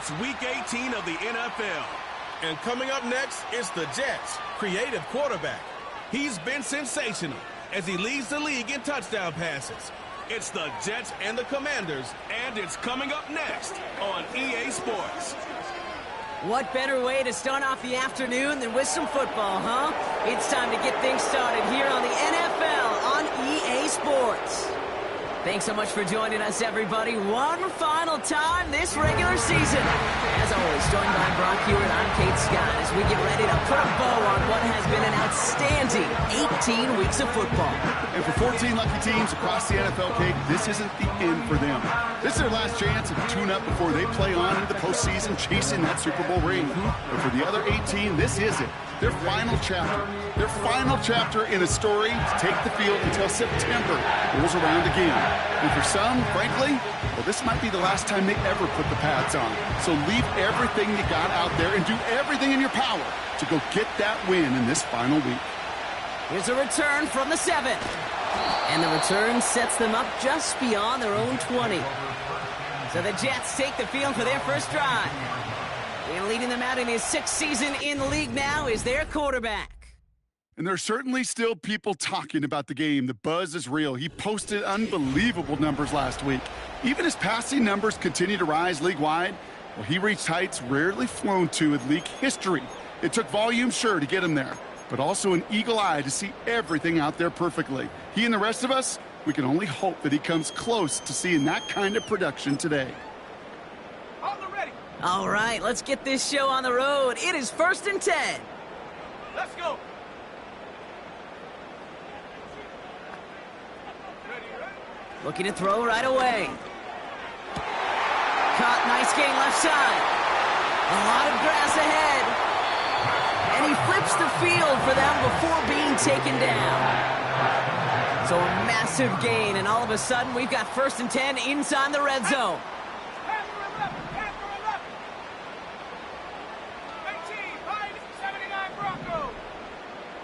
It's Week 18 of the NFL. And coming up next is the Jets' creative quarterback. He's been sensational as he leads the league in touchdown passes. It's the Jets and the Commanders, and it's coming up next on EA Sports. What better way to start off the afternoon than with some football, huh? It's time to get things started here on the NFL on EA Sports. Thanks so much for joining us, everybody. One final time this regular season. As always, joined by Brock Hewitt, I'm Kate Scott, as we get ready to put a bow on what has been an outstanding 18 weeks of football. And for 14 lucky teams across the NFL, Kate, this isn't the end for them. This is their last chance to tune up before they play on into the postseason chasing that Super Bowl ring. But for the other 18, this is it. Their final chapter. Their final chapter in a story to take the field until September rolls around again. And for some, frankly, well, this might be the last time they ever put the pads on. So leave everything you got out there and do everything in your power to go get that win in this final week. Here's a return from the 7. And the return sets them up just beyond their own 20. So the Jets take the field for their first drive. And leading them out in his 6th season in the league now is their quarterback. And there's certainly still people talking about the game. The buzz is real. He posted unbelievable numbers last week. Even his passing numbers continue to rise league-wide. Well, he reached heights rarely flown to in league history. It took volume, sure, to get him there, but also an eagle eye to see everything out there perfectly. He and the rest of us, we can only hope that he comes close to seeing that kind of production today. All right, let's get this show on the road. It is 1st and 10. Let's go. Looking to throw right away. Caught, nice gain left side. A lot of grass ahead. And he flips the field for them before being taken down. So a massive gain, and all of a sudden we've got 1st and 10 inside the red zone.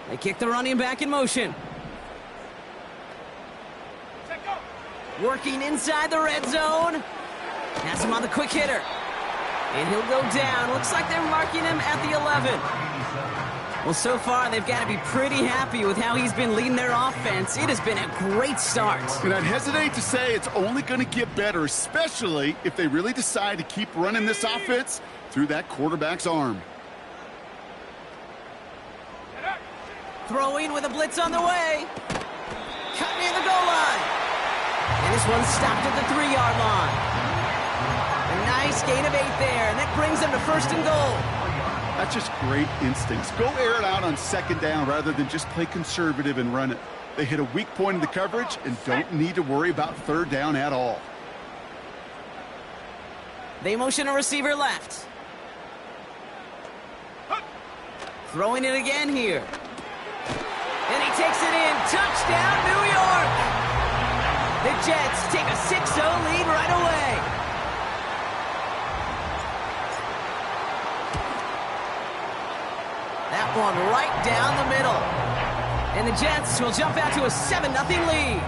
They kick the running back in motion. Working inside the red zone. Has him on the quick hitter. And he'll go down. Looks like they're marking him at the 11. Well, so far, they've got to be pretty happy with how he's been leading their offense. It has been a great start. And I'd hesitate to say it's only going to get better, especially if they really decide to keep running this offense through that quarterback's arm. Throwing with a blitz on the way. Cut near the goal line. And this one's stopped at the 3-yard line. A nice gain of 8 there, and that brings them to 1st and goal. That's just great instincts. Go air it out on 2nd down rather than just play conservative and run it. They hit a weak point in the coverage and don't need to worry about 3rd down at all. They motion a receiver left. Throwing it again here. And he takes it in. Touchdown, New York! The Jets take a 6-0 lead right away. That one right down the middle. And the Jets will jump out to a 7-0 lead.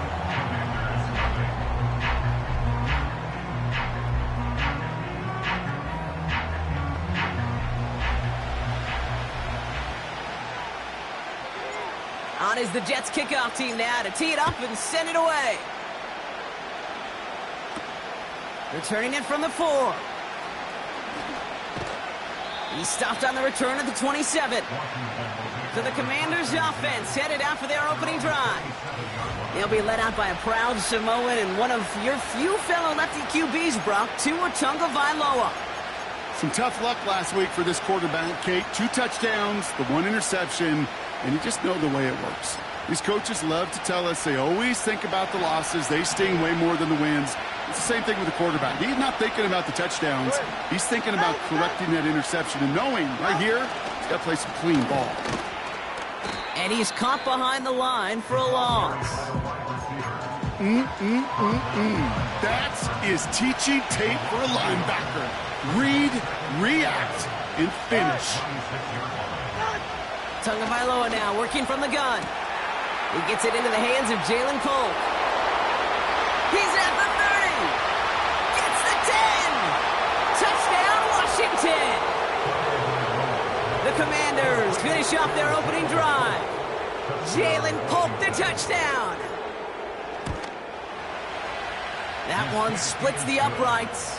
On is the Jets kickoff team now to tee it up and send it away. Returning it from the 4. He stopped on the return at the 27. So the Commanders' offense headed out for their opening drive. They'll be led out by a proud Samoan and one of your few fellow lefty QBs, Brock, Tua Tagovailoa. Some tough luck last week for this quarterback, Kate. 2 touchdowns, the 1 interception, and you just know the way it works. These coaches love to tell us they always think about the losses. They sting way more than the wins. It's the same thing with the quarterback. He's not thinking about the touchdowns. He's thinking about correcting that interception and knowing right here he's got to play some clean ball. And he's caught behind the line for a loss. That is teaching tape for a linebacker. Read, react, and finish. Tagovailoa now working from the gun. He gets it into the hands of Jalen Polk. He's at the 30. Gets the 10. Touchdown, finish off their opening drive. Jalen Polk, the touchdown. That one splits the uprights.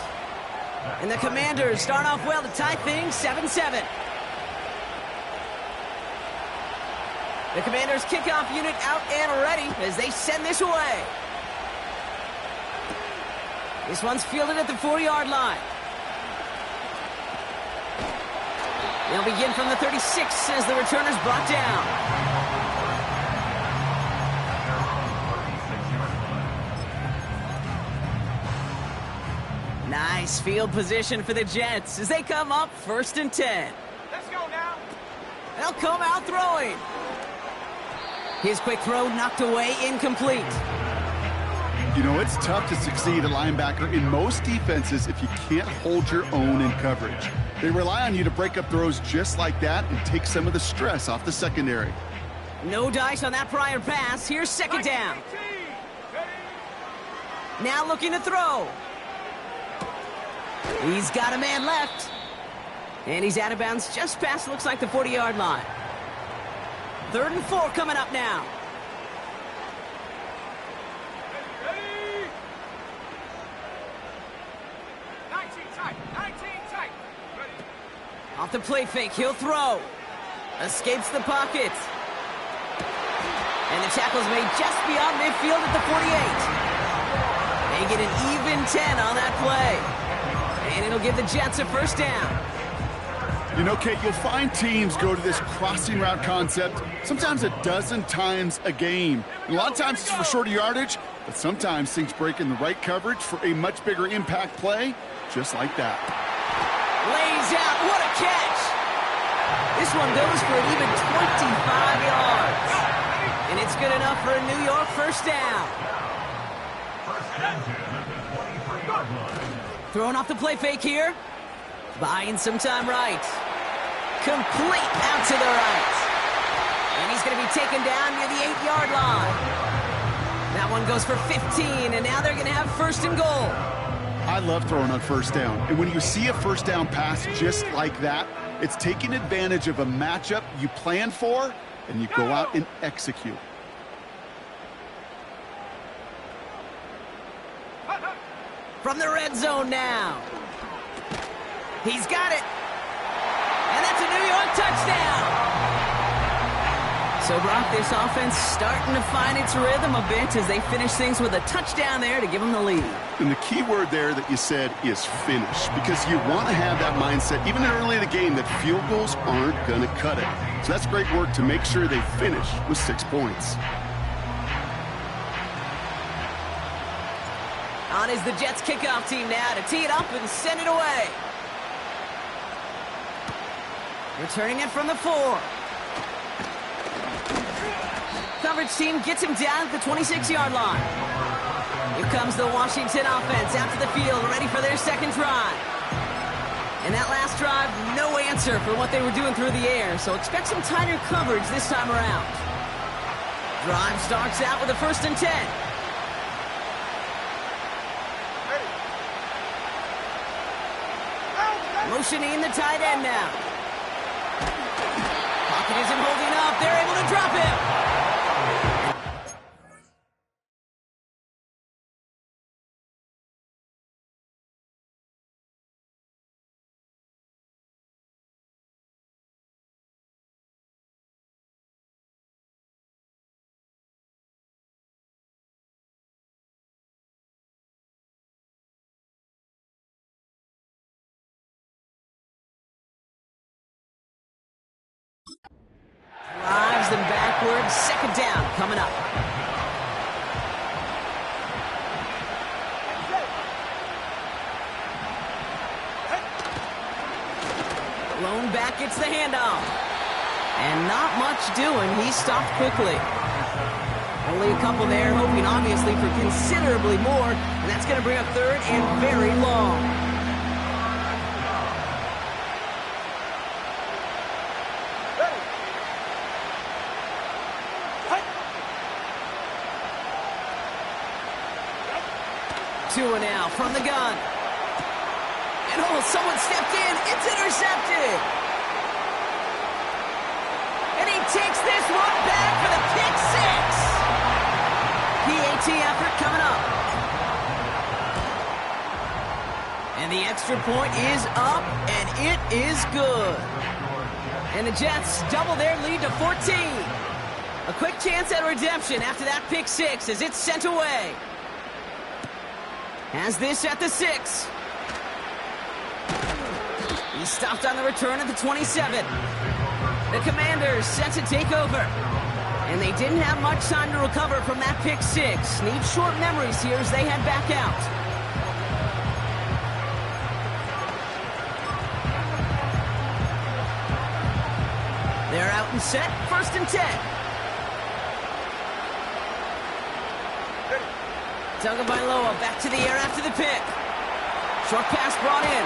And the Commanders start off well to tie things 7-7. The Commanders' kickoff unit out and ready as they send this away. This one's fielded at the 4-yard line. They'll begin from the 36 as the returner's brought down. Nice field position for the Jets as they come up 1st and 10. Let's go now. They'll come out throwing. His quick throw knocked away, incomplete. You know, it's tough to succeed at linebacker in most defenses if you can't hold your own in coverage. They rely on you to break up throws just like that and take some of the stress off the secondary. No dice on that prior pass. Here's 2nd down. Now looking to throw. He's got a man left. And he's out of bounds just past, looks like, the 40-yard line. 3rd and 4 coming up now. Ready. 19 tight. Ready. Off the play fake, he'll throw. Escapes the pocket. And the tackle's made just beyond midfield at the 48. They get an even 10 on that play. And it'll give the Jets a 1st down. You know, Kate, you'll find teams go to this crossing route concept sometimes a dozen times a game. And a lot of times it's for shorter yardage, but sometimes things break in the right coverage for a much bigger impact play, just like that. Lays out, what a catch! This one goes for an even 25 yards. And it's good enough for a New York 1st down. Throwing off the play fake here. Buying some time right. Complete out to the right. And he's going to be taken down near the 8-yard line. That one goes for 15, and now they're going to have 1st and goal. I love throwing on 1st down. And when you see a 1st down pass just like that, it's taking advantage of a matchup you plan for, and you go out and execute. From the red zone now. He's got it. And that's a New York touchdown. So, Brock, this offense starting to find its rhythm a bit as they finish things with a touchdown there to give them the lead. And the key word there that you said is finish, because you want to have that mindset, even early in the game, that field goals aren't going to cut it. So that's great work to make sure they finish with 6 points. On is the Jets kickoff team now to tee it up and send it away. Returning it from the 4. Coverage team gets him down at the 26-yard line. Here comes the Washington offense out to the field, ready for their 2nd drive. And that last drive, no answer for what they were doing through the air, so expect some tighter coverage this time around. Drive starts out with a 1st and 10. Motioning the tight end now. Pocket isn't holding up. They're able to drop him. Drives them backwards. 2nd down coming up. Lone back gets the handoff. And not much doing. He stopped quickly. Only a couple there, hoping obviously for considerably more. And that's going to bring up 3rd and very long. Tua now from the gun. And oh, someone stepped in. It's intercepted. takes this one back for the pick six. PAT effort coming up. And the extra point is up, and it is good. And the Jets double their lead to 14. A quick chance at redemption after that pick six as it's sent away. Has this at the 6. He stopped on the return at the 27. The Commanders set to take over. And they didn't have much time to recover from that pick six. Need short memories here as they head back out. They're out and set, 1st and 10. Tagovailoa back to the air after the pick. Short pass brought in.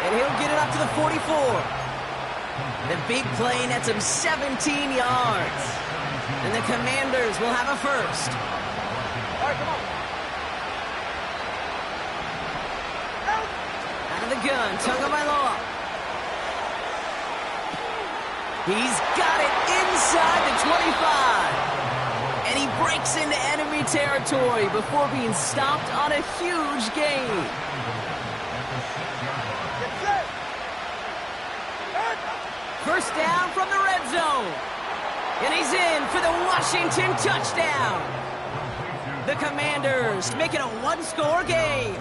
And he'll get it up to the 44. The big play nets him 17 yards. And the Commanders will have a first. All right, come on. Out of the gun, Tagovailoa. He's got it inside the 25. And he breaks into enemy territory before being stopped on a huge gain. First down from the red zone. And he's in for the Washington touchdown. The Commanders make it a one-score game.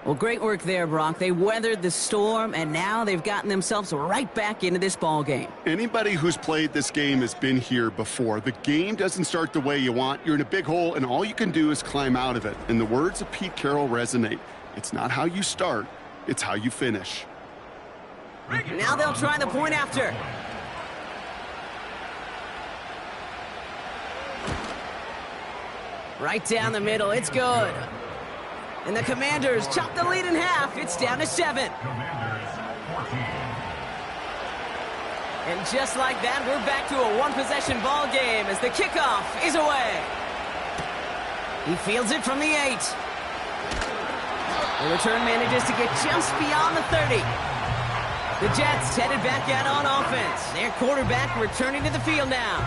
Well, great work there, Brock. They weathered the storm, and now they've gotten themselves right back into this ball game. Anybody who's played this game has been here before. The game doesn't start the way you want. You're in a big hole, and all you can do is climb out of it. And the words of Pete Carroll resonate. It's not how you start, it's how you finish. Now they'll try the point after. Right down the middle, it's good. And the Commanders chop the lead in half. It's down to 7. And just like that, we're back to a one-possession ball game as the kickoff is away. He fields it from the 8. The return manages to get just beyond the 30. The Jets headed back out on offense. Their quarterback returning to the field now.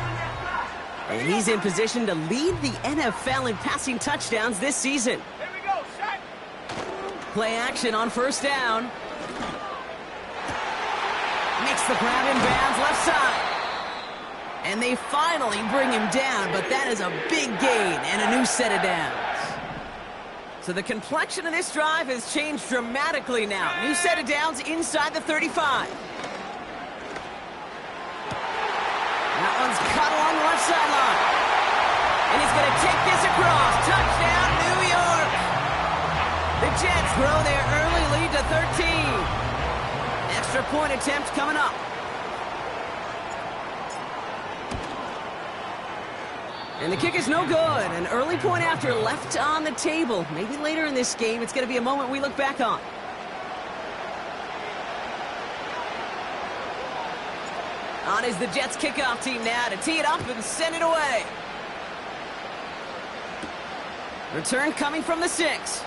And he's in position to lead the NFL in passing touchdowns this season. Here we go, shot. Play action on first down. Makes the grab in bounds left side. And they finally bring him down, but that is a big gain and a new set of downs. So the complexion of this drive has changed dramatically now. New set of downs inside the 35. That one's cut along the left sideline. And he's going to take this across. Touchdown, New York. The Jets grow their early lead to 13. Extra point attempt coming up. And the kick is no good. An early point after left on the table. Maybe later in this game, it's going to be a moment we look back on. On is the Jets kickoff team now to tee it up and send it away. Return coming from the 6.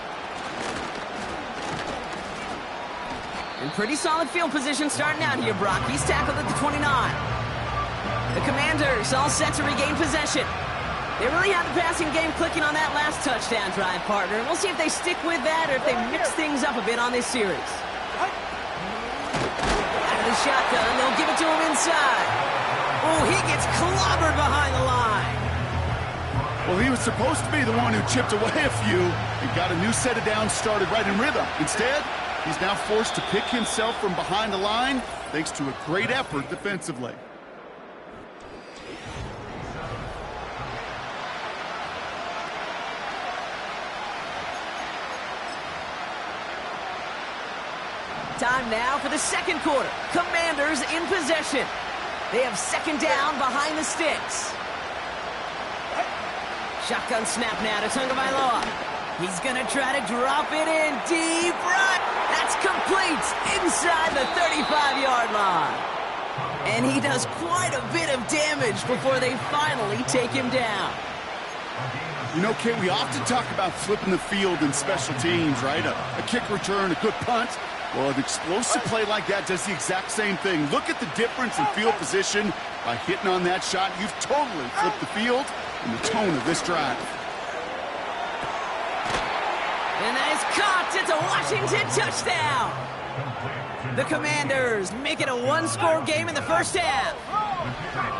And pretty solid field position starting out here, Brock. He's tackled at the 29. The Commanders all set to regain possession. They really have the passing game clicking on that last touchdown drive, partner. And we'll see if they stick with that or if they mix things up a bit on this series. Out of the shotgun, they'll give it to him inside. Oh, he gets clobbered behind the line. Well, he was supposed to be the one who chipped away a few and got a new set of downs started right in rhythm. Instead, he's now forced to pick himself from behind the line thanks to a great effort defensively. Time now for the second quarter. Commanders in possession. They have second down behind the sticks. Shotgun snap now to Tagovailoa. He's going to try to drop it in deep right. That's complete inside the 35-yard line. And he does quite a bit of damage before they finally take him down. You know, Kate, we often talk about flipping the field in special teams, right? A kick return, a good punt. Well, an explosive play like that does the exact same thing. Look at the difference in field position. By hitting on that shot, you've totally flipped the field and the tone of this drive. And that is caught. It's a Washington touchdown. The Commanders make it a one-score game in the first half.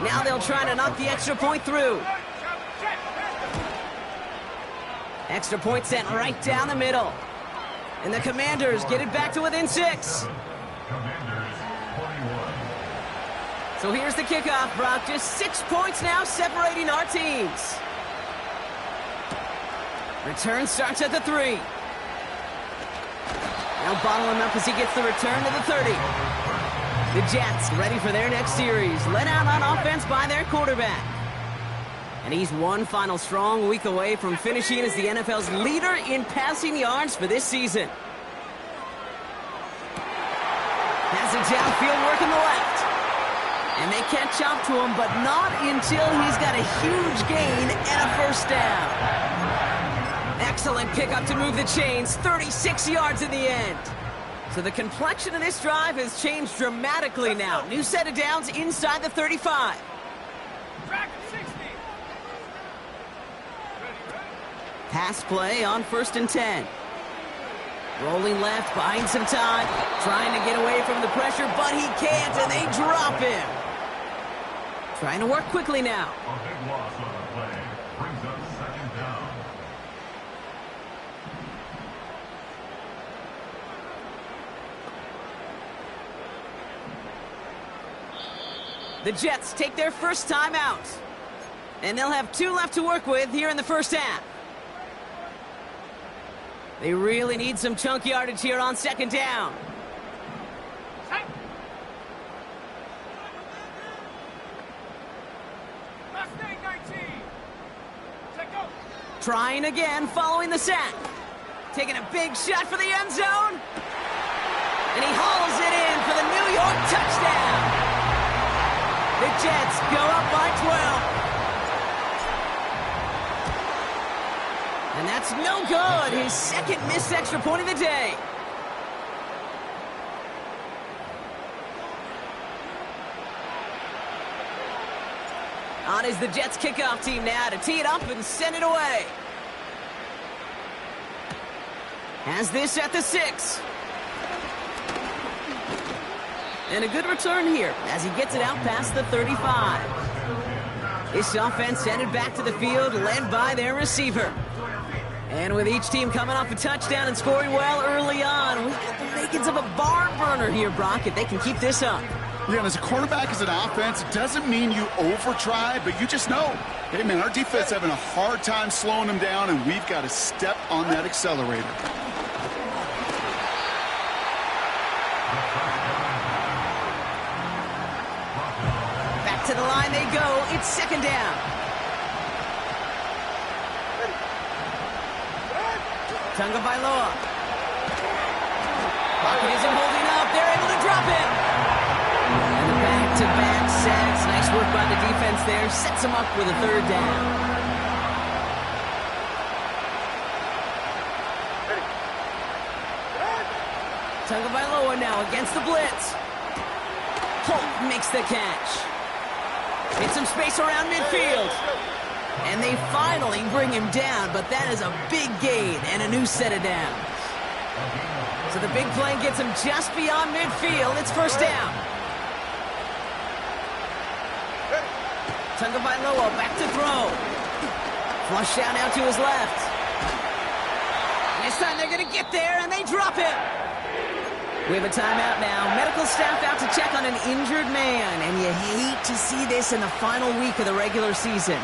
Now they'll try to knock the extra point through. Extra point sent right down the middle. And the Commanders get it back to within 6. So here's the kickoff, Brock. Just 6 points now separating our teams. Return starts at the 3. Now bottle him up as he gets the return to the 30. The Jets ready for their next series. Led out on offense by their quarterback. And he's one final strong week away from finishing as the NFL's leader in passing yards for this season. Has it downfield, working the left. And they catch up to him, but not until he's got a huge gain and a first down. Excellent pickup to move the chains, 36 yards in the end. So the complexion of this drive has changed dramatically now. New set of downs inside the 35. Track 60. Pass play on 1st and 10. Rolling left, buying some time, trying to get away from the pressure, but he can't, and they drop him. Trying to work quickly now. A big loss on the play brings up 2nd down. The Jets take their first time out. And they'll have 2 left to work with here in the first half. They really need some chunk yardage here on 2nd down. Set. Mustang 19. Set go. Trying again following the sack. Taking a big shot for the end zone. And he hauls it in for the New York touchdown. The Jets go up by 12. And that's no good. His 2nd missed extra point of the day. On is the Jets kickoff team now to tee it up and send it away. Has this at the 6. And a good return here as he gets it out past the 35. This offense headed back to the field, led by their receiver. And with each team coming off a touchdown and scoring well early on, we've got the makings of a barn burner here, Brock, if they can keep this up. Yeah, and as a quarterback, as an offense, it doesn't mean you over-try, but you just know, hey, man, our defense having a hard time slowing them down, and we've got to step on that accelerator. Back to the line they go. It's 2nd down. Tagovailoa. Pocket isn't holding up. They're able to drop him. And the back-to-back sacks. Nice work by the defense there. Sets him up with a 3rd down. Tagovailoa now against the blitz. Holt makes the catch. Hit some space around midfield. And they finally bring him down, but that is a big gain and a new set of downs. So the big play gets him just beyond midfield. It's 1st down. Tagovailoa back to throw. Flush down out to his left. And this time they're going to get there, and they drop him. We have a timeout now. Medical staff out to check on an injured man, and you hate to see this in the final week of the regular season.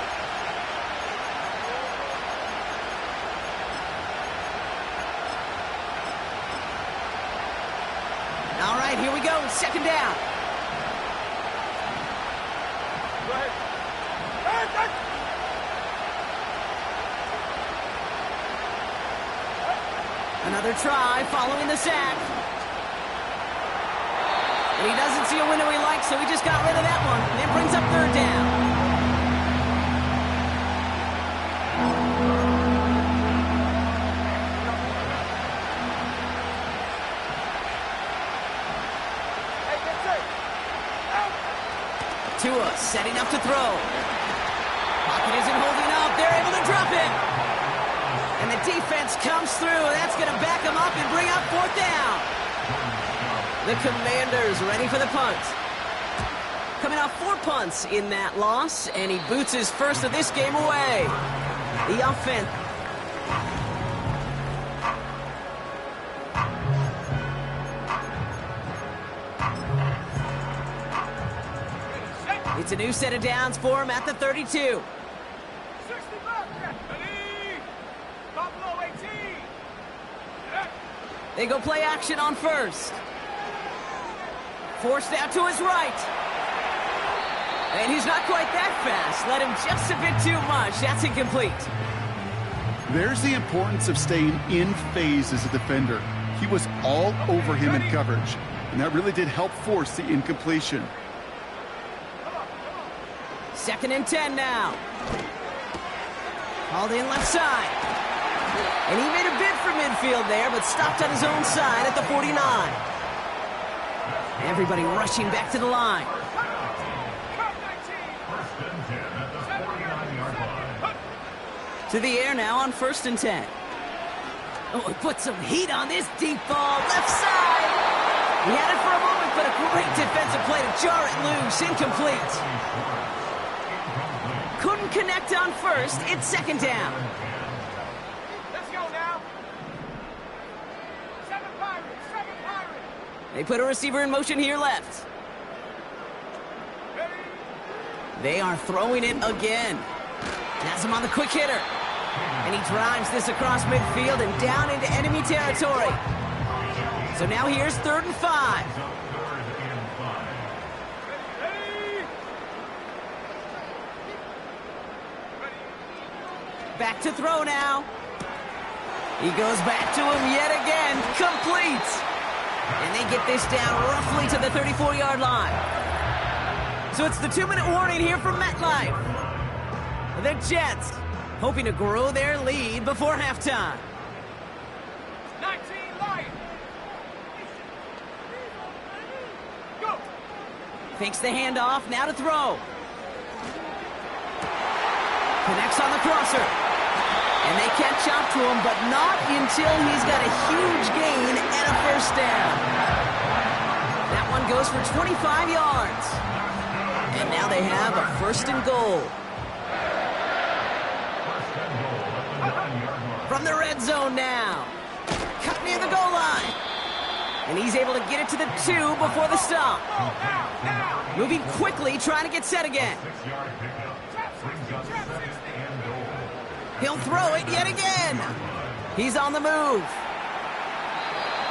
All right, here we go. 2nd down. Go ahead. Another try following the sack. And he doesn't see a window he likes, so he just got rid of that one. And it brings up 3rd down. Tua setting up to throw. Pocket isn't holding up. They're able to drop it. And the defense comes through. That's going to back them up and bring up 4th down. The Commanders ready for the punt. Coming off 4 punts in that loss, and he boots his first of this game away. The offense. It's a new set of downs for him at the 32. 60 back. Ready. Buffalo 18. They go play action on first. Forced out to his right. And he's not quite that fast. Let him just a bit too much. That's incomplete. There's the importance of staying in phase as a defender. He was all over him in coverage, and that really did help force the incompletion. 2nd and 10 now. Called in left side. And he made a bid for midfield there, but stopped on his own side at the 49. Everybody rushing back to the line. To the air now on 1st and 10. Oh, he put some heat on this deep ball. Left side. He had it for a moment, but a great defensive play to jar it loose. Incomplete. Couldn't connect on first. It's 2nd down. Let's go now. 7 Pirates. 7 Pirates. They put a receiver in motion here left. Ready. They are throwing it again. Has him on the quick hitter. And he drives this across midfield and down into enemy territory. So now here's 3rd and 5. Back to throw now. He goes back to him yet again. Complete. And they get this down roughly to the 34-yard line. So it's the 2-minute warning here from MetLife. The Jets hoping to grow their lead before halftime. 19 Lions. Go. Fakes the handoff, now to throw. Connects on the crosser. And they catch up to him, but not until he's got a huge gain and a 1st down. That one goes for 25 yards. And now they have a 1st and goal. From the red zone now. Cut near the goal line. And he's able to get it to the 2 before the stop. Moving quickly, trying to get set again. He'll throw it yet again. He's on the move.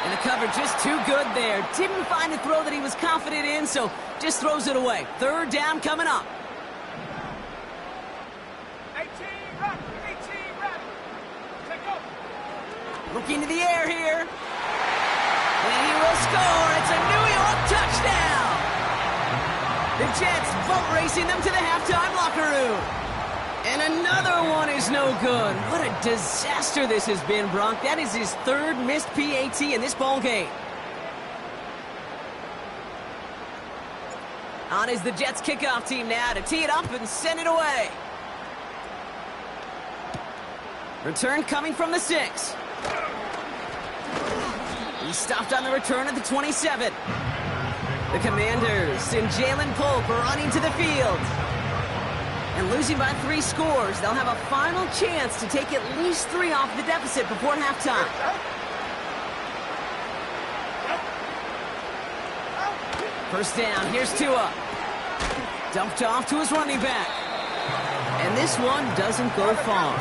And the cover just too good there. Didn't find a throw that he was confident in, so just throws it away. 3rd down coming up. 18 ready. 18 ready. Take over. Looking to the air here. And he will score. It's a New York touchdown. The Jets boat racing them to the halftime locker room. And another one is no good. What a disaster this has been, Bronk. That is his 3rd missed PAT in this ball game. On is the Jets kickoff team now to tee it up and send it away. Return coming from the 6. He stopped on the return at the 27. The Commanders and Jalen Polk running to the field. And losing by 3 scores, they'll have a final chance to take at least 3 off the deficit before halftime. First down, here's Tua. Dumped off to his running back. And this one doesn't go far.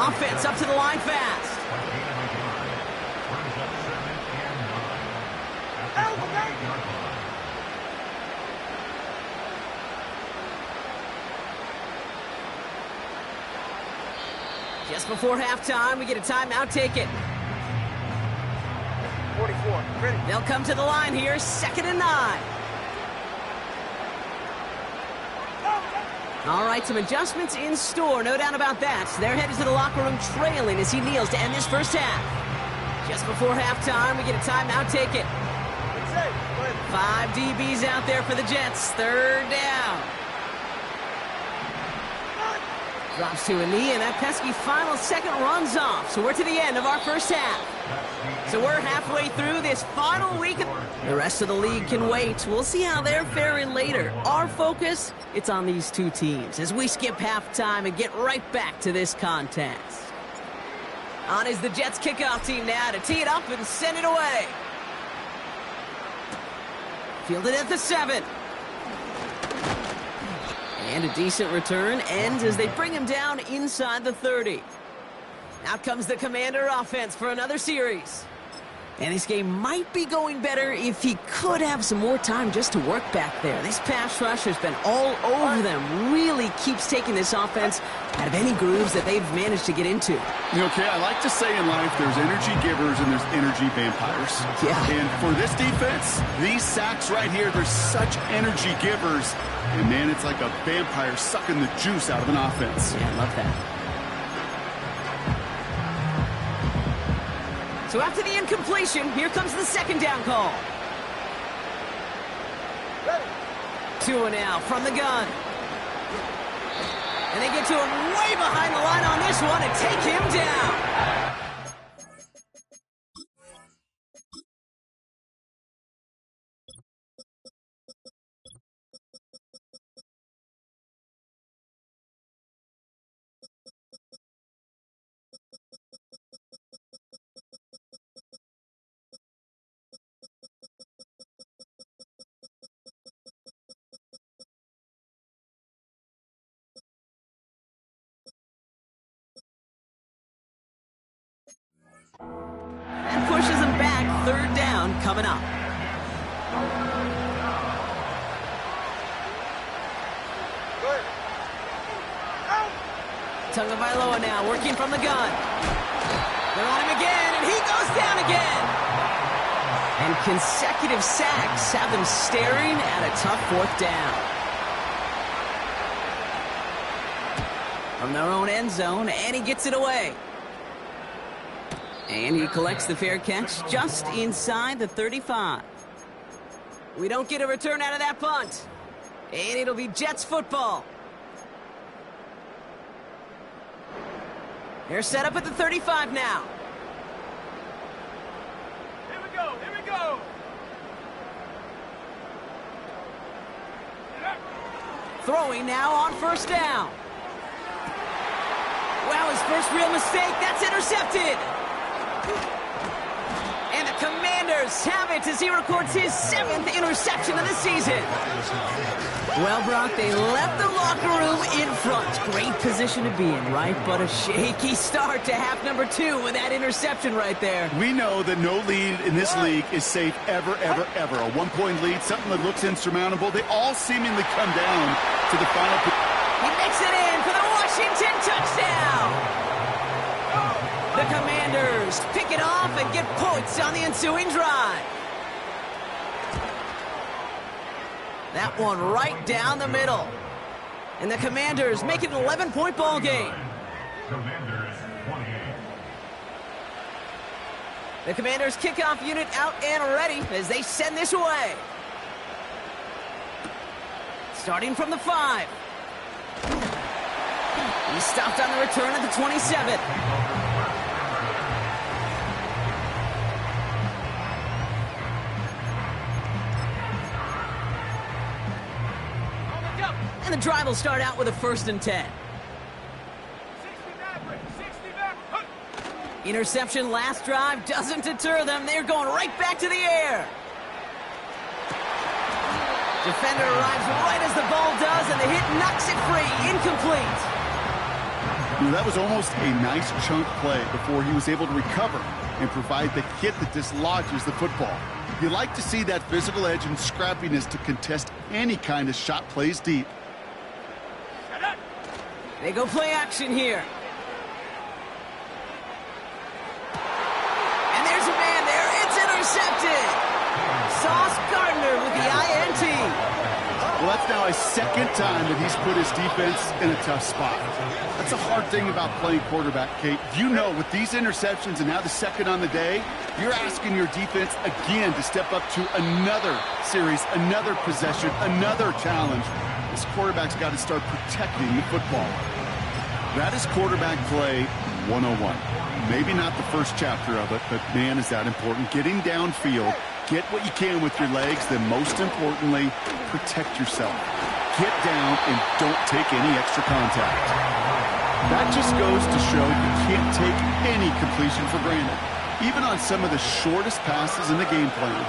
Offense up to the line fast. Just before halftime, we get a timeout. Take it. 44. Ready. They'll come to the line here, 2nd and 9. All right, some adjustments in store, no doubt about that. They're headed to the locker room trailing as he kneels to end this first half. Just before halftime, we get a timeout. Take it. 5 DBs out there for the Jets. Third down. Drops to a knee, and that pesky final second runs off. So we're to the end of our first half. So we're halfway through this final week. The rest of the league can wait. We'll see how they're faring later. Our focus, it's on these two teams as we skip halftime and get right back to this contest. On is the Jets kickoff team now to tee it up and send it away. Fielded at the 7. And a decent return ends as they bring him down inside the 30. Out comes the Commander offense for another series. And this game might be going better if he could have some more time just to work back there. This pass rush has been all over them. Really keeps taking this offense out of any grooves that they've managed to get into. You know, Kay, I like to say in life there's energy givers and there's energy vampires. Yeah. And for this defense, these sacks right here, they're such energy givers. And, man, it's like a vampire sucking the juice out of an offense. Yeah, I love that. So after the incompletion, here comes the second down call. 2 now from the gun. And they get to him way behind the line on this one and take him down. And pushes him back. Third down coming up. Tagovailoa now working from the gun. They're on him again, and he goes down again. And consecutive sacks have them staring at a tough fourth down. From their own end zone, and he gets it away. And he collects the fair catch just inside the 35. We don't get a return out of that punt. And it'll be Jets football. They're set up at the 35 now. Here we go, here we go. Throwing now on first down. Wow, his first real mistake. That's intercepted. And the Commanders have it as he records his 7th interception of the season. Well, Brock, they left the locker room in front. Great position to be in, right? But a shaky start to half number 2 with that interception right there. We know that no lead in this league is safe ever, ever, ever. A one-point lead, something that looks insurmountable. They all seemingly come down to the final. He makes it in for the Washington touchdown. The Commanders pick it off and get points on the ensuing drive. That one right down the middle. And the Commanders make it an 11-point ball game. Commanders 28. The Commanders kickoff unit out and ready as they send this away. Starting from the 5. He stopped on the return at the 27. And the drive will start out with a 1st and 10. 60 Interception last drive doesn't deter them. They're going right back to the air. Defender arrives right as the ball does, and the hit knocks it free. Incomplete. You know, that was almost a nice chunk play before he was able to recover and provide the hit that dislodges the football. You like to see that physical edge and scrappiness to contest any kind of shot plays deep. They go play action here. And there's a man there. It's intercepted. Sauce Gardner with the INT. Well, That's now a second time that he's put his defense in a tough spot. That's a hard thing about playing quarterback, Kate. You know, with these interceptions and now the second on the day, you're asking your defense again to step up to another series, another possession, another challenge. This quarterback's got to start protecting the football. That is quarterback play 101. Maybe not the first chapter of it, but man, is that important. Getting downfield, get what you can with your legs, then most importantly, protect yourself. Get down and don't take any extra contact. That just goes to show you can't take any completion for granted, even on some of the shortest passes in the game plan.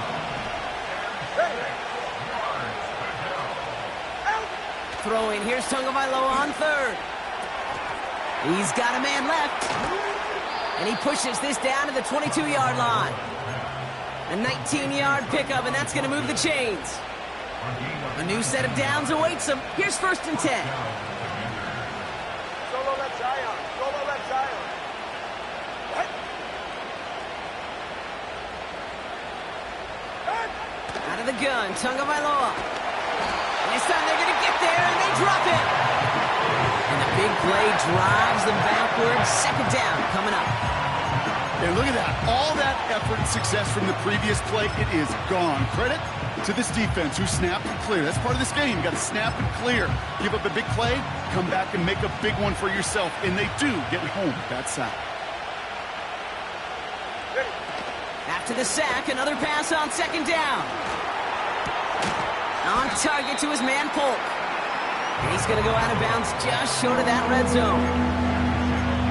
Throwing, here's Tagovailoa on third. He's got a man left. And he pushes this down to the 22-yard line. A 19-yard pickup, and that's going to move the chains. A new set of downs awaits him. Here's 1st and 10. Solo left Zion. Solo left Zion. What? Out of the gun, Tagovailoa. And this time they're going to get there, and they drop it. And the big play drives them backwards. 2nd down coming up. And look at that. All that effort and success from the previous play, it is gone. Credit to this defense who snapped and cleared. That's part of this game. You got to snap and clear. Give up a big play, come back and make a big one for yourself. And they do get home with that sack. After the sack, another pass on 2nd down. On target to his man Polk. And he's going to go out of bounds just short of that red zone.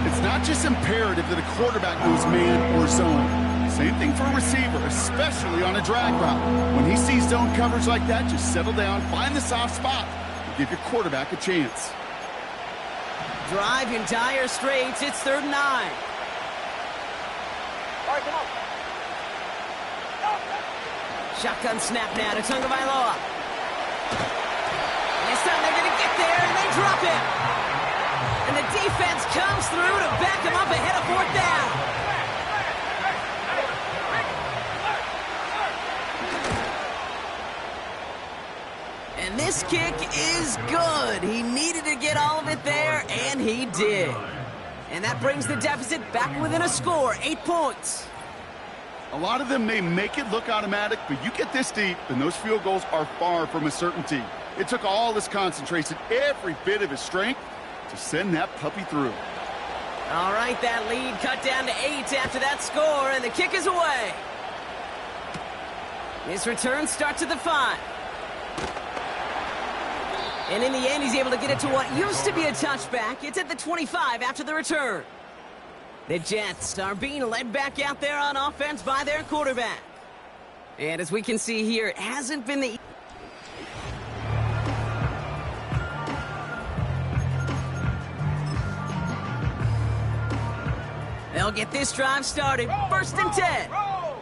It's not just imperative that a quarterback goes man or zone. Same thing for a receiver, especially on a drag route. When he sees zone coverage like that, just settle down, find the soft spot, and give your quarterback a chance. Drive in dire straits. It's 3rd and 9. All right, come on. Shotgun snap now to Tagovailoa. This time they're going to get there, and they drop it. And the defense comes through to back him up ahead of 4th down. And this kick is good. He needed to get all of it there, and he did. And that brings the deficit back within a score, 8 points. A lot of them may make it look automatic, but you get this deep, and those field goals are far from a certainty. It took all his concentration, every bit of his strength, to send that puppy through. All right, that lead cut down to 8 after that score, and the kick is away. His return starts at the 5. And in the end, he's able to get it to what used to be a touchback. It's at the 25 after the return. The Jets are being led back out there on offense by their quarterback. And as we can see here, it hasn't been the... They'll get this drive started. 1st and 10. Roll!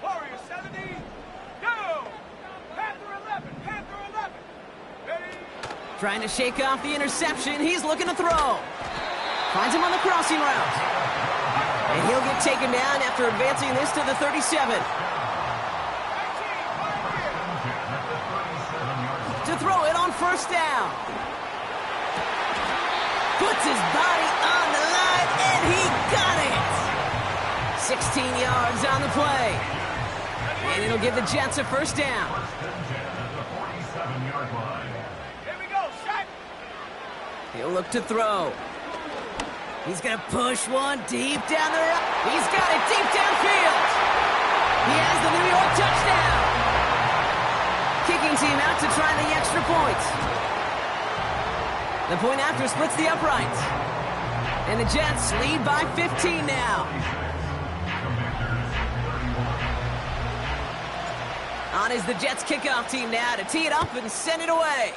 Warrior 70. Go! Panther 11. Panther 11. Ready? Trying to shake off the interception. He's looking to throw. Finds him on the crossing route. And he'll get taken down after advancing this to the 37. To throw it on 1st down. Puts his body on the line, and he got it. 16 yards on the play. And it'll give the Jets a 1st down. Here we go, shot! He'll look to throw. He's going to push one deep down the road. He's got it deep downfield. He has the New York touchdown. Kicking team out to try the extra point. The point after splits the uprights. And the Jets lead by 15 now. On is the Jets kickoff team now to tee it up and send it away.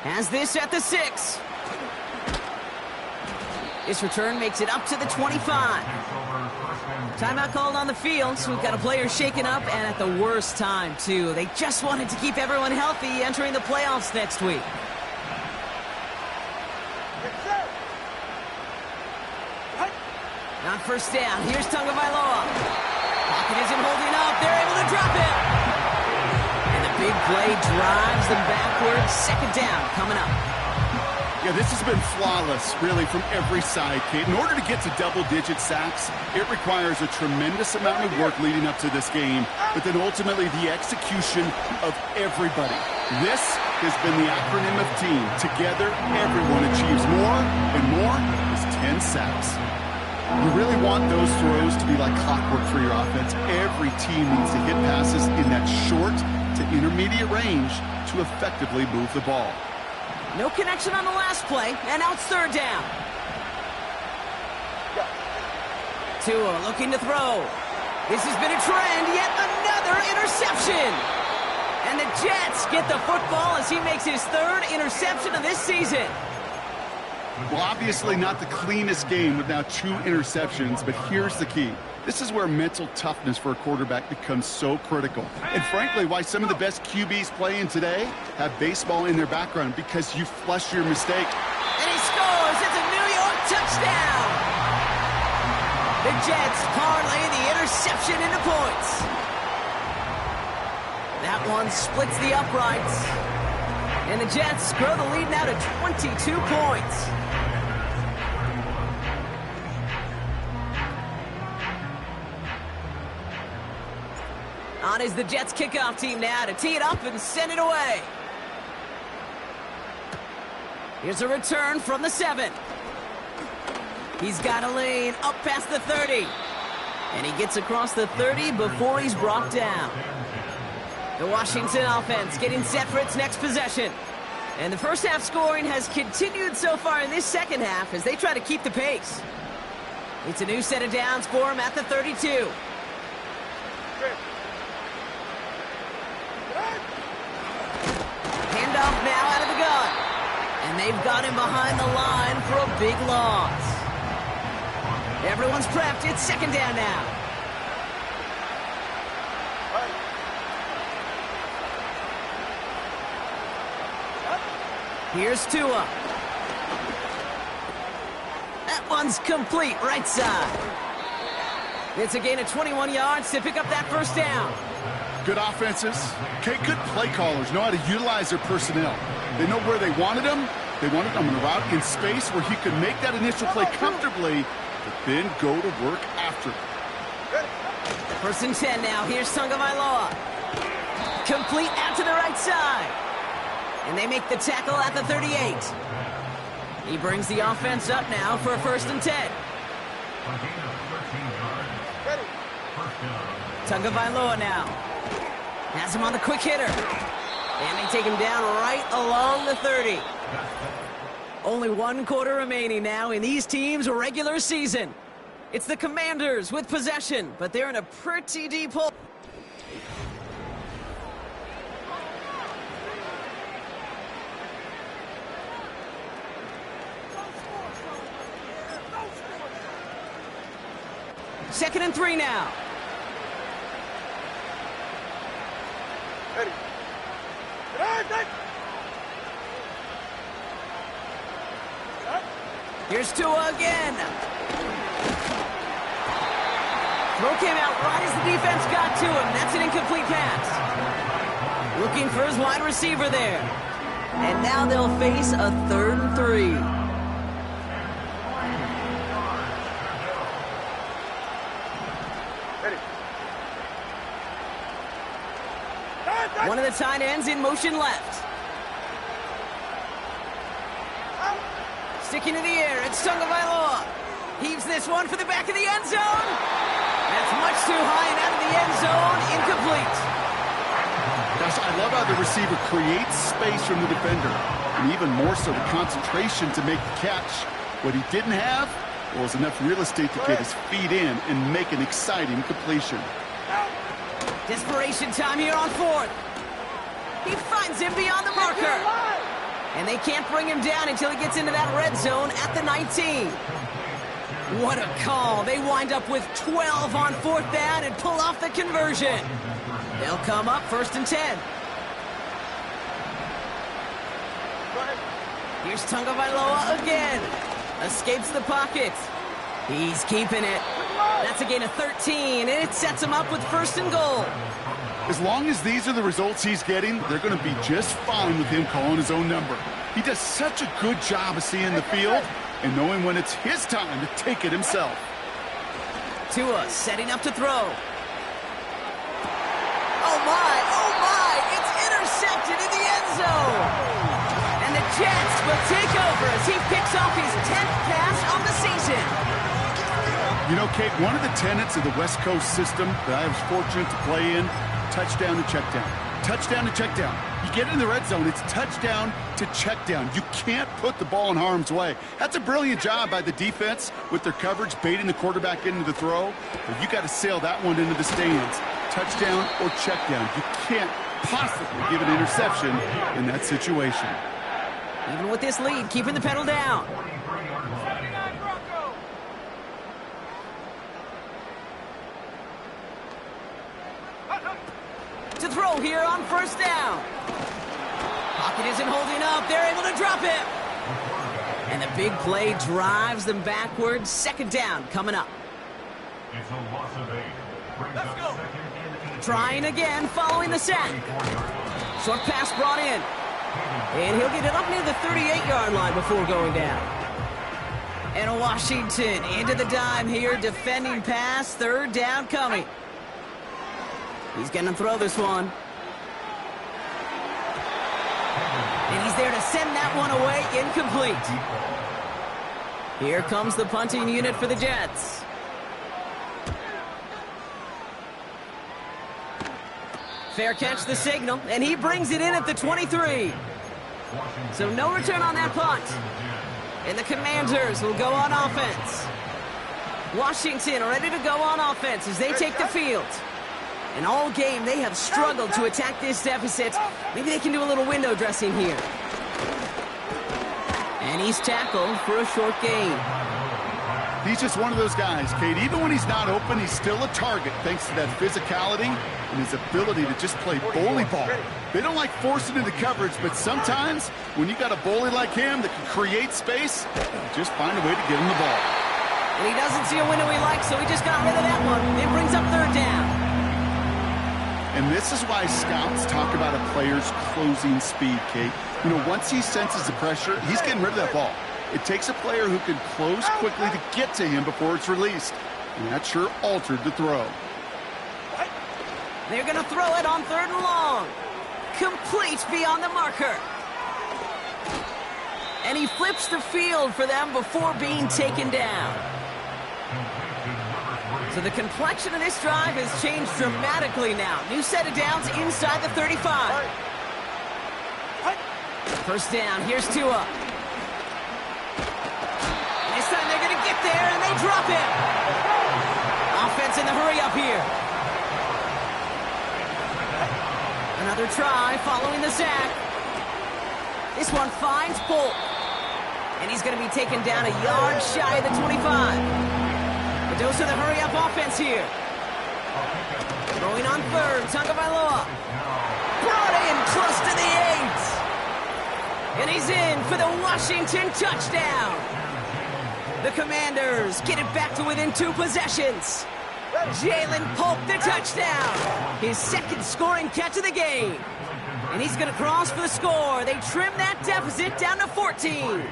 Has this at the 6. This return makes it up to the 25. Timeout called on the field, so we've got a player shaken up, and at the worst time, too. They just wanted to keep everyone healthy entering the playoffs next week. On 1st down, here's Tagovailoa. Pocket isn't holding up. They're able to drop it. play drives them backwards. Second down coming up. Yeah, this has been flawless, really, from every side, Kate. In order to get to double-digit sacks, it requires a tremendous amount of work leading up to this game, but then ultimately the execution of everybody. This has been the acronym of team. Together, everyone achieves more, and more is 10 sacks. You really want those throws to be like clockwork for your offense. Every team needs to hit passes in that short to intermediate range to effectively move the ball. No connection on the last play, and now it's third down. Tua looking to throw. This has been a trend, yet another interception. And the Jets get the football as he makes his third interception of this season. Well, obviously not the cleanest game with now 2 interceptions, but here's the key. This is where mental toughness for a quarterback becomes so critical. And frankly, why some of the best QBs playing today have baseball in their background, because you flush your mistake. And he scores! It's a New York touchdown! The Jets parlay the interception into points. That one splits the uprights. And the Jets grow the lead now to 22 points. On is the Jets kickoff team now to tee it up and send it away. Here's a return from the 7. He's got a lane up past the 30. And he gets across the 30 before he's brought down. The Washington offense getting set for its next possession. And the first half scoring has continued so far in this second half as they try to keep the pace. It's a new set of downs for him at the 32. Handoff now out of the gun. And they've got him behind the line for a big loss. Everyone's prepped. It's second down now. Here's Tua. That one's complete, right side. It's a gain of 21 yards to pick up that first down. Good offenses. Okay, good play callers know how to utilize their personnel. They know where they wanted them. They wanted them in a route in space where he could make that initial play comfortably, but then go to work after. First and 10 now. Here's Tagovailoa. Complete out to the right side. And they make the tackle at the 38. He brings the offense up now for a first and 10. Tagovailoa now. Has him on the quick hitter. And they take him down right along the 30. Only 1 quarter remaining now in these teams' regular season. It's the Commanders with possession, but they're in a pretty deep hole. Second and 3 now. Ready. Here's Tua again. Throw came out right as the defense got to him. That's an incomplete pass. Looking for his wide receiver there. And now they'll face a 3rd and 3. One of the tight ends in motion left. Sticking to the air, it's Tagovailoa. Heaves this one for the back of the end zone. That's much too high and out of the end zone. Incomplete. Gosh, I love how the receiver creates space from the defender, and even more so the concentration to make the catch. What he didn't have was enough real estate to get his feet in and make an exciting completion. Desperation time here on 4th. He finds him beyond the marker. And they can't bring him down until he gets into that red zone at the 19. What a call. They wind up with 12 on 4th down and pull off the conversion. They'll come up 1st and 10. Here's Tagovailoa again. Escapes the pocket. He's keeping it. That's a gain of 13, and it sets him up with 1st and goal. As long as these are the results he's getting, they're going to be just fine with him calling his own number. He does such a good job of seeing the field and knowing when it's his time to take it himself. Tua setting up to throw. Oh my, it's intercepted in the end zone. And the Jets will take over as he picks off his 10th pass on the season. You know, Kate, one of the tenets of the West Coast system that I was fortunate to play in, touchdown to check down. Touchdown to check down. You get in the red zone, it's touchdown to check down. You can't put the ball in harm's way. That's a brilliant job by the defense with their coverage, baiting the quarterback into the throw. But you got to sail that one into the stands. Touchdown or check down. You can't possibly give an interception in that situation. Even with this lead, keeping the pedal down. To throw here on 1st down. Pocket isn't holding up. They're able to drop it. And the big play drives them backwards. 2nd down coming up. It's a loss of 8. Brings up 2nd and 8. Trying again following the sack. Short pass brought in. And he'll get it up near the 38-yard line before going down. And Washington into the dime here, defending pass. 3rd down coming. He's going to throw this one. And he's there to send that one away, incomplete. Here comes the punting unit for the Jets. Fair catch the signal, and he brings it in at the 23. So no return on that punt. And the Commanders will go on offense. Washington ready to go on offense as they take the field. And all game, they have struggled to attack this deficit. Maybe they can do a little window dressing here. And he's tackled for a short gain. He's just one of those guys, Kate. Even when he's not open, he's still a target thanks to that physicality and his ability to just play bully ball. They don't like forcing into coverage, but sometimes when you got a bully like him that can create space, just find a way to get him the ball. And he doesn't see a window he likes, so he just got rid of that one. It brings up 3rd down. And this is why scouts talk about a player's closing speed, Kate. You know, once he senses the pressure, he's getting rid of that ball. It takes a player who can close quickly to get to him before it's released. And that sure altered the throw. They're going to throw it on 3rd and long. Complete beyond the marker. And he flips the field for them before being taken down. So the complexion of this drive has changed dramatically now. New set of downs inside the 35. 1st down, here's Tua. This time they're going to get there, and they drop it. Offense in the hurry up here. Another try following the sack. This one finds Polk. And he's going to be taken down a yard shy of the 25. A dose of the hurry-up offense here. Throwing on 3rd, Tagovailoa. Brought in close to the 8. And he's in for the Washington touchdown. The Commanders get it back to within 2 possessions. Jalen Polk, the touchdown. His 2nd scoring catch of the game. And he's going to cross for the score. They trim that deficit down to 14.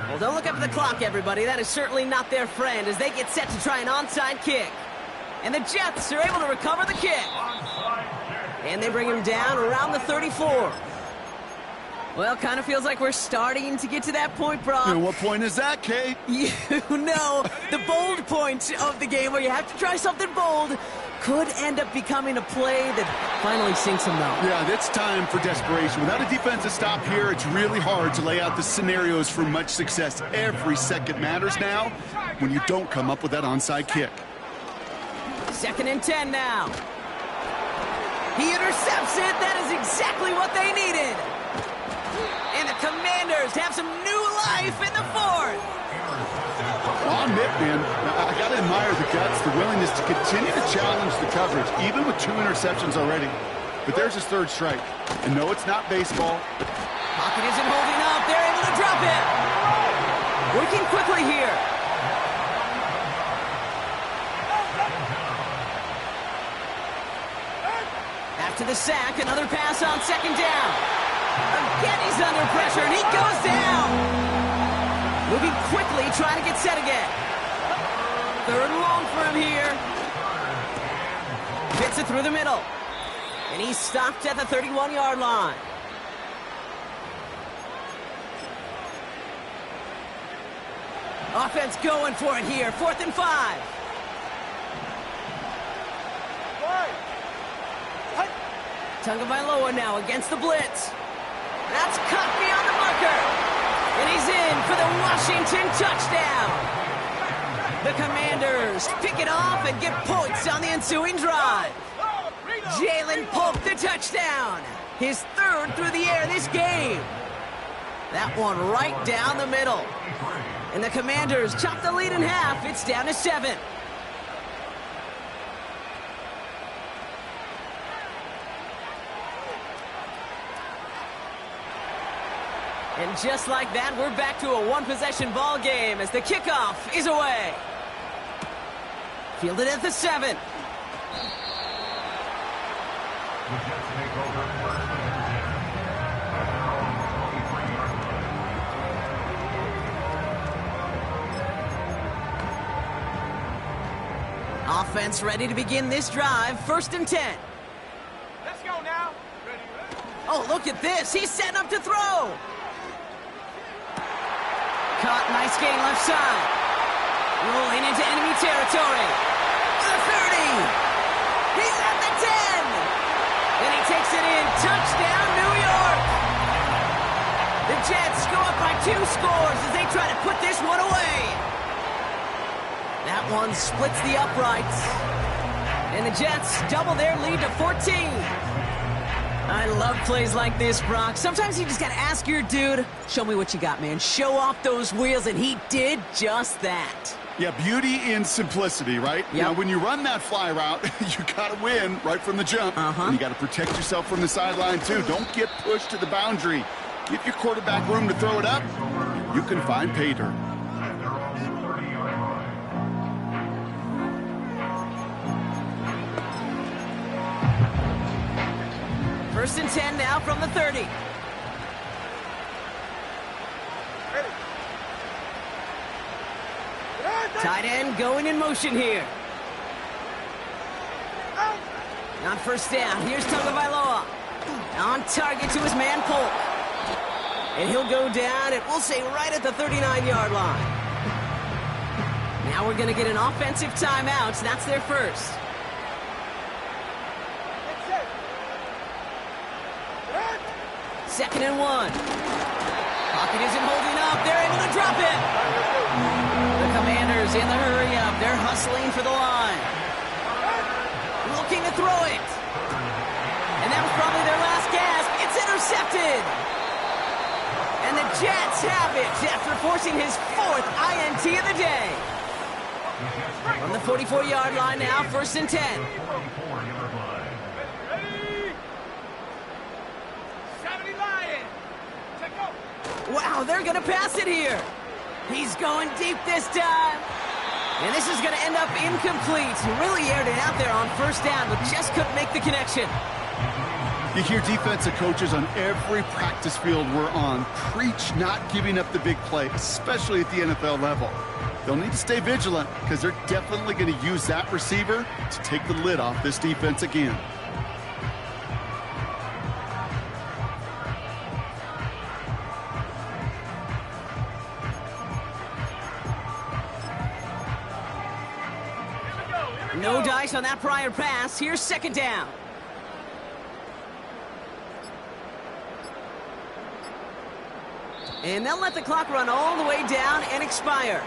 Well, don't look up at the clock, everybody. That is certainly not their friend as they get set to try an onside kick. And the Jets are able to recover the kick. And they bring him down around the 34. Well, kind of feels like we're starting to get to that point, Brock. And what point is that, Kate? You know, the bold point of the game where you have to try something bold could end up becoming a play that finally sinks them though. Yeah, it's time for desperation. Without a defensive stop here, it's really hard to lay out the scenarios for much success. Every second matters now when you don't come up with that onside kick. 2nd and 10 now. He intercepts it. That is exactly what they needed. And the Commanders have some new life in the 4th. Well, I'll admit, man, I got to admire the guts, the willingness to continue to challenge the coverage, even with 2 interceptions already. But there's his 3rd strike. And no, it's not baseball. Pocket isn't holding up. They're able to drop it. Working quickly here. After the sack, another pass on second down. Again, he's under pressure, and he goes down. Moving quickly, trying to get set again. Third and long for him here. Hits it through the middle. And he's stopped at the 31-yard line. Offense going for it here. 4th and 5. Tagovailoa now against the blitz. That's cut beyond the marker. And he's in for the Washington touchdown. The Commanders pick it off and get points on the ensuing drive. Jalen Polk the touchdown. His 3rd through the air this game. That one right down the middle. And the Commanders chop the lead in half. It's down to 7. And just like that, we're back to a one-possession ball game as the kickoff is away. Fielded at the 7. The Jets take over first and 10. Offense ready to begin this drive. 1st and 10. Let's go now. Oh, look at this. He's setting up to throw. Caught, nice gain left side. Rolling into enemy territory. The 30. He's at the 10. And he takes it in. Touchdown, New York. The Jets go up by 2 scores as they try to put this one away. That one splits the uprights. And the Jets double their lead to 14. I love plays like this, Brock. Sometimes you just got to ask your dude, show me what you got, man. Show off those wheels, and he did just that. Yeah, beauty in simplicity, right? Yep. Now, when you run that fly route, you got to win right from the jump. And you got to protect yourself from the sideline, too. Don't get pushed to the boundary. Give your quarterback room to throw it up. You can find pay dirt. First and 10 now from the 30. Tight end going in motion here. On first down, here's Tagovailoa. On target to his man Polk. And he'll go down, and we'll say right at the 39-yard line. Now we're going to get an offensive timeout, so that's their first. Second and 1. Pocket isn't holding up. They're able to drop it. The Commanders in the hurry up. They're hustling for the line. Looking to throw it. And that was probably their last gasp. It's intercepted. And the Jets have it after forcing his 4th INT of the day. From the 44-yard line now, 1st and 10. Wow, they're going to pass it here. He's going deep this time. And this is going to end up incomplete. He really aired it out there on first down, but just couldn't make the connection. You hear defensive coaches on every practice field we're on preach not giving up the big play, especially at the NFL level. They'll need to stay vigilant because they're definitely going to use that receiver to take the lid off this defense again. No dice on that prior pass. Here's second down. And they'll let the clock run all the way down and expire.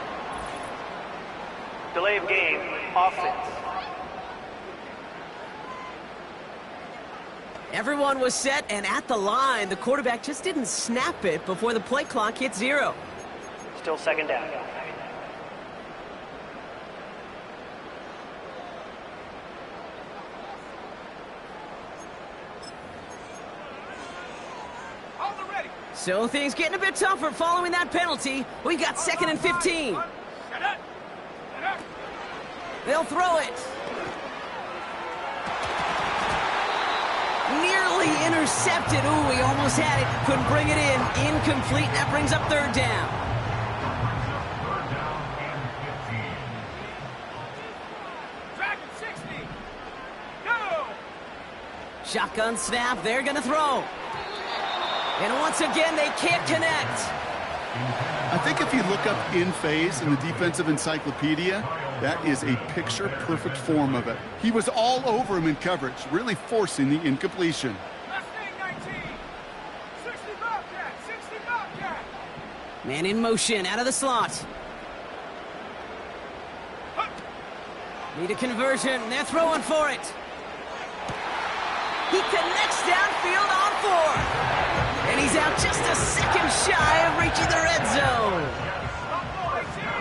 Delay of game, offense. Everyone was set and at the line. The quarterback just didn't snap it before the play clock hit 0. Still second down. So things getting a bit tougher following that penalty. We've got 2nd and 15. They'll throw it. intercepted. Ooh, he almost had it. Couldn't bring it in. Incomplete. That brings up third down. Third down and 15. Dragon 60. Go. Shotgun snap. They're going to throw. And once again, they can't connect. I think if you look up in phase in the defensive encyclopedia, that is a picture-perfect form of it. He was all over him in coverage, really forcing the incompletion. Mustang 19. 60 Bobcat. 60 Bobcat. Man in motion, out of the slot. Need a conversion. They're throwing for it. He connects downfield on 4. And he's out just a second shy of reaching the red zone.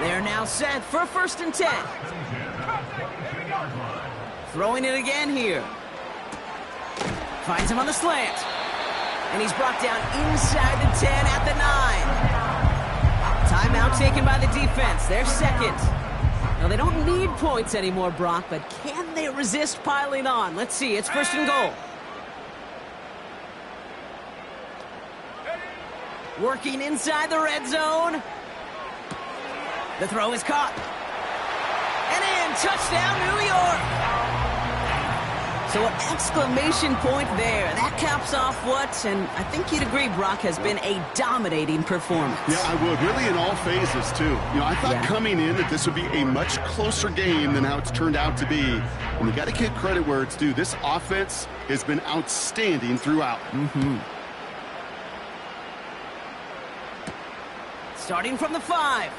They're now set for a 1st and 10. Throwing it again here. Finds him on the slant. And he's brought down inside the 10 at the 9. Timeout taken by the defense. They're second. Now, they don't need points anymore, Brock, but can they resist piling on? Let's see. It's 1st and goal. Working inside the red zone. The throw is caught. And in, touchdown, New York. So an exclamation point there. That caps off what, and I think you'd agree, Brock, has been a dominating performance. Yeah, I would. Really in all phases, too. You know, I thought coming in that this would be a much closer game than how it's turned out to be. And you got to give credit where it's due. This offense has been outstanding throughout. Starting from the 5.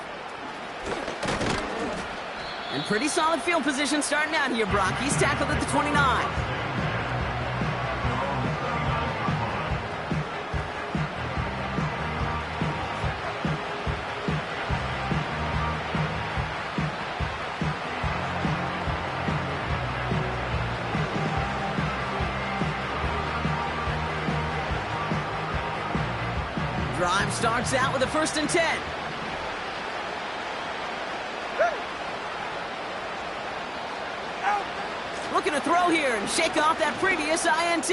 And pretty solid field position starting out here, Brock. He's tackled at the 29. Drive starts out with a 1st and 10. Looking to throw here and shake off that previous INT.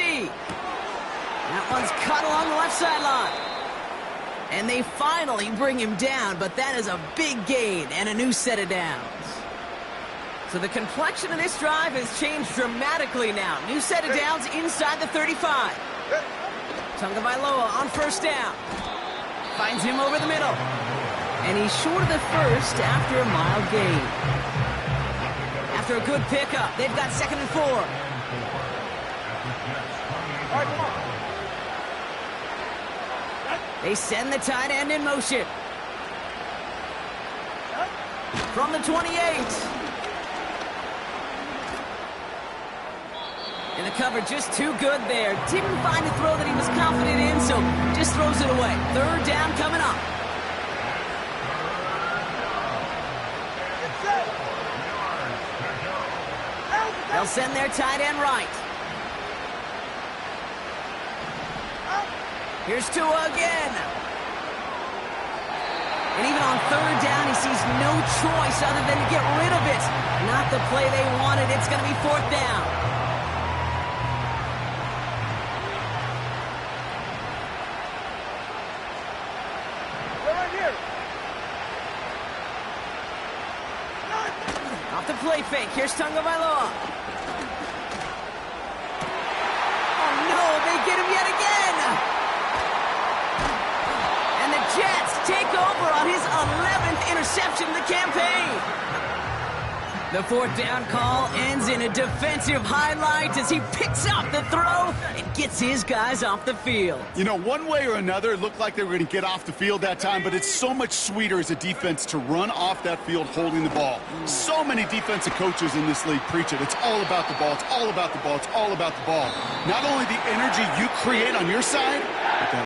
That one's cut along the left sideline. And they finally bring him down, but that is a big gain and a new set of downs. So the complexion of this drive has changed dramatically now. New set of downs inside the 35. Tagovailoa on 1st down. Finds him over the middle. And he's short of the 1st after a mild gain. After a good pickup, they've got 2nd and 4. All right, come on. They send the tight end in motion. From the 28. And the cover just too good there. Didn't find a throw that he was confident in, so just throws it away. 3rd down coming up. They'll send their tight end right. Here's Tua again. And even on 3rd down, he sees no choice other than to get rid of it. Not the play they wanted. It's going to be 4th down. Off the play fake. Here's Tagovailoa. Oh, no. They get him yet again. And the Jets take over on his 11th interception of the campaign. The 4th down call ends in a defensive highlight as he picks up the throw and gets his guys off the field. You know, one way or another, it looked like they were going to get off the field that time, but it's so much sweeter as a defense to run off that field holding the ball. So many defensive coaches in this league preach it. It's all about the ball. It's all about the ball. It's all about the ball. Not only the energy you create on your side,